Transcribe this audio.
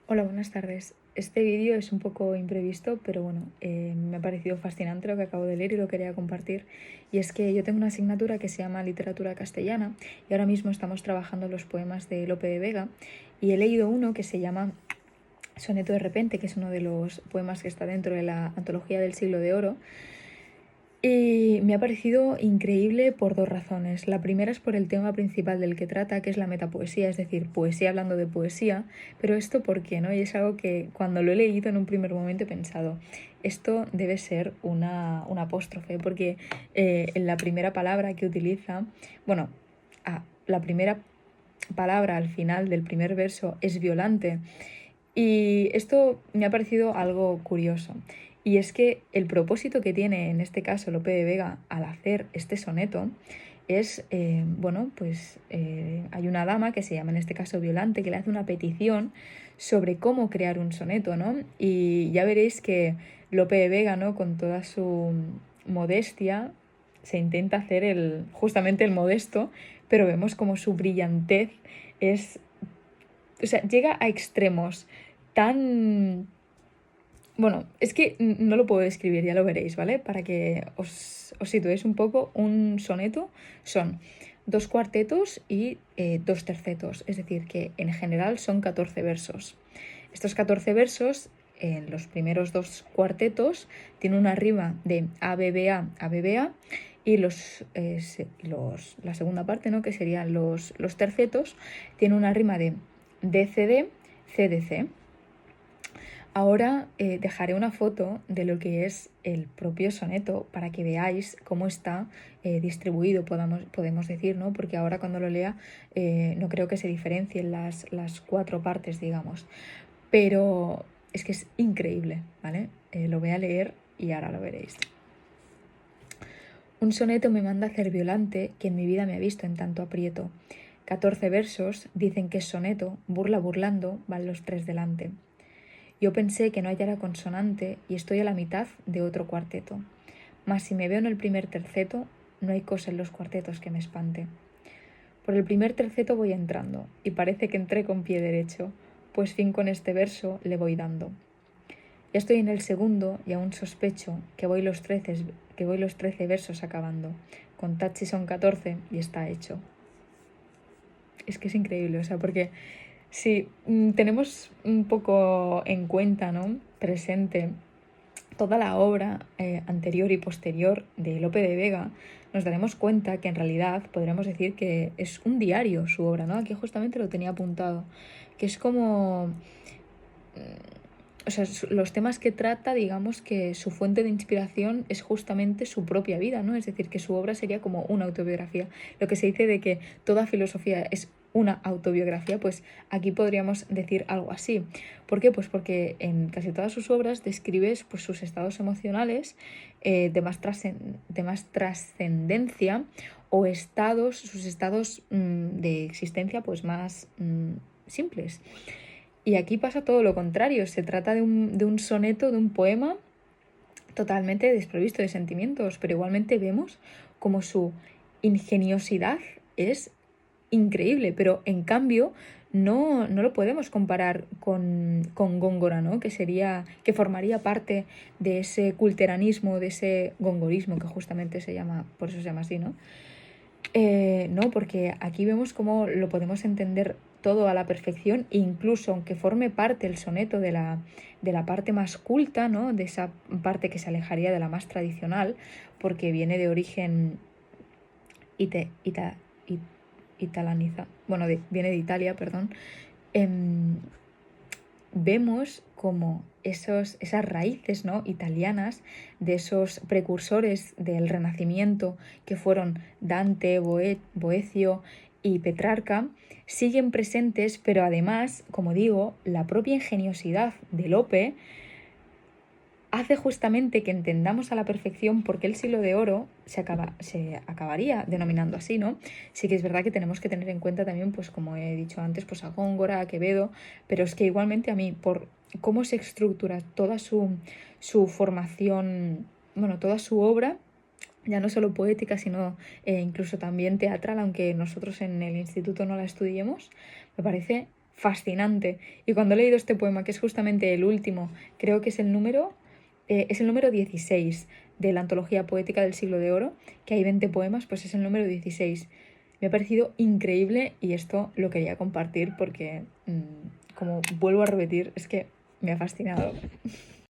Hola, buenas tardes. Este vídeo es un poco imprevisto, pero bueno, me ha parecido fascinante lo que acabo de leer y lo quería compartir. Y es que yo tengo una asignatura que se llama Literatura Castellana y ahora mismo estamos trabajando los poemas de Lope de Vega y he leído uno que se llama Soneto de repente, que es uno de los poemas que está dentro de la antología del Siglo de Oro. Y me ha parecido increíble por dos razones. La primera es por el tema principal del que trata, que es la metapoesía, es decir, poesía hablando de poesía. Pero esto, ¿por qué, no? Y es algo que cuando lo he leído en un primer momento he pensado, esto debe ser un apóstrofe, porque en la primera palabra que utiliza, bueno, la primera palabra al final del primer verso es violante. Y esto me ha parecido algo curioso. Y es que el propósito que tiene en este caso Lope de Vega al hacer este soneto es, hay una dama que se llama en este caso Violante que le hace una petición sobre cómo crear un soneto, ¿no? Y ya veréis que Lope de Vega, ¿no? Con toda su modestia se intenta hacer justamente el modesto, pero vemos como su brillantez es, o sea, llega a extremos tan... Bueno, es que no lo puedo describir, ya lo veréis, ¿vale? Para que os situéis un poco, un soneto son dos cuartetos y dos tercetos, es decir, que en general son 14 versos. Estos 14 versos, en los primeros dos cuartetos, tienen una rima de ABBA, ABBA, y la segunda parte, ¿no? Que serían los tercetos, tiene una rima de DCD, CDC. Ahora dejaré una foto de lo que es el propio soneto para que veáis cómo está distribuido, podemos decir, ¿no? Porque ahora cuando lo lea no creo que se diferencien las cuatro partes, digamos. Pero es que es increíble, ¿vale? Lo voy a leer y ahora lo veréis. Un soneto me manda a hacer Violante, que en mi vida me ha visto en tanto aprieto. 14 versos dicen que es soneto, burla burlando, van los tres delante. Yo pensé que no hallara consonante y estoy a la mitad de otro cuarteto. Mas si me veo en el primer terceto, no hay cosa en los cuartetos que me espante. Por el primer terceto voy entrando, y parece que entré con pie derecho, pues fin con este verso le voy dando. Ya estoy en el segundo y aún sospecho que voy los 13 versos acabando. Con tachi son 14 y está hecho. Es que es increíble, o sea, porque si tenemos un poco en cuenta, ¿no? Presente toda la obra anterior y posterior de Lope de Vega, nos daremos cuenta que en realidad podríamos decir que es un diario su obra, ¿no? Aquí justamente lo tenía apuntado, que es como... O sea, los temas que trata, digamos que su fuente de inspiración es justamente su propia vida, ¿no? Es decir, que su obra sería como una autobiografía. Lo que se dice de que toda filosofía es una autobiografía, pues aquí podríamos decir algo así. ¿Por qué? Pues porque en casi todas sus obras describes pues, sus estados emocionales de más trascendencia o sus estados de existencia pues más simples. Y aquí pasa todo lo contrario, se trata de un soneto, de un poema totalmente desprovisto de sentimientos, pero igualmente vemos como su ingeniosidad es increíble, pero en cambio no lo podemos comparar con Góngora, ¿no? Que formaría parte de ese culteranismo, de ese gongorismo que justamente se llama, por eso se llama así, ¿no? No, porque aquí vemos cómo lo podemos entender todo a la perfección, e incluso aunque forme parte el soneto de la parte más culta, ¿no? De esa parte que se alejaría de la más tradicional, porque viene de origen ite, ita, it, italaniza, bueno, viene de Italia, perdón. Vemos como esas raíces, ¿no? Italianas de esos precursores del Renacimiento que fueron Dante, Boecio y Petrarca siguen presentes, pero además, como digo, la propia ingeniosidad de Lope hace justamente que entendamos a la perfección por qué el Siglo de Oro se acabaría denominando así, ¿no? Sí que es verdad que tenemos que tener en cuenta también, pues como he dicho antes, pues a Góngora, a Quevedo, pero es que igualmente a mí, por cómo se estructura toda su formación, bueno, toda su obra, ya no solo poética, sino incluso también teatral, aunque nosotros en el instituto no la estudiemos, me parece fascinante. Y cuando he leído este poema, que es justamente el último, creo que es el número 16 de la antología poética del Siglo de Oro, que hay 20 poemas, pues es el número 16. Me ha parecido increíble y esto lo quería compartir porque, como vuelvo a repetir, es que me ha fascinado.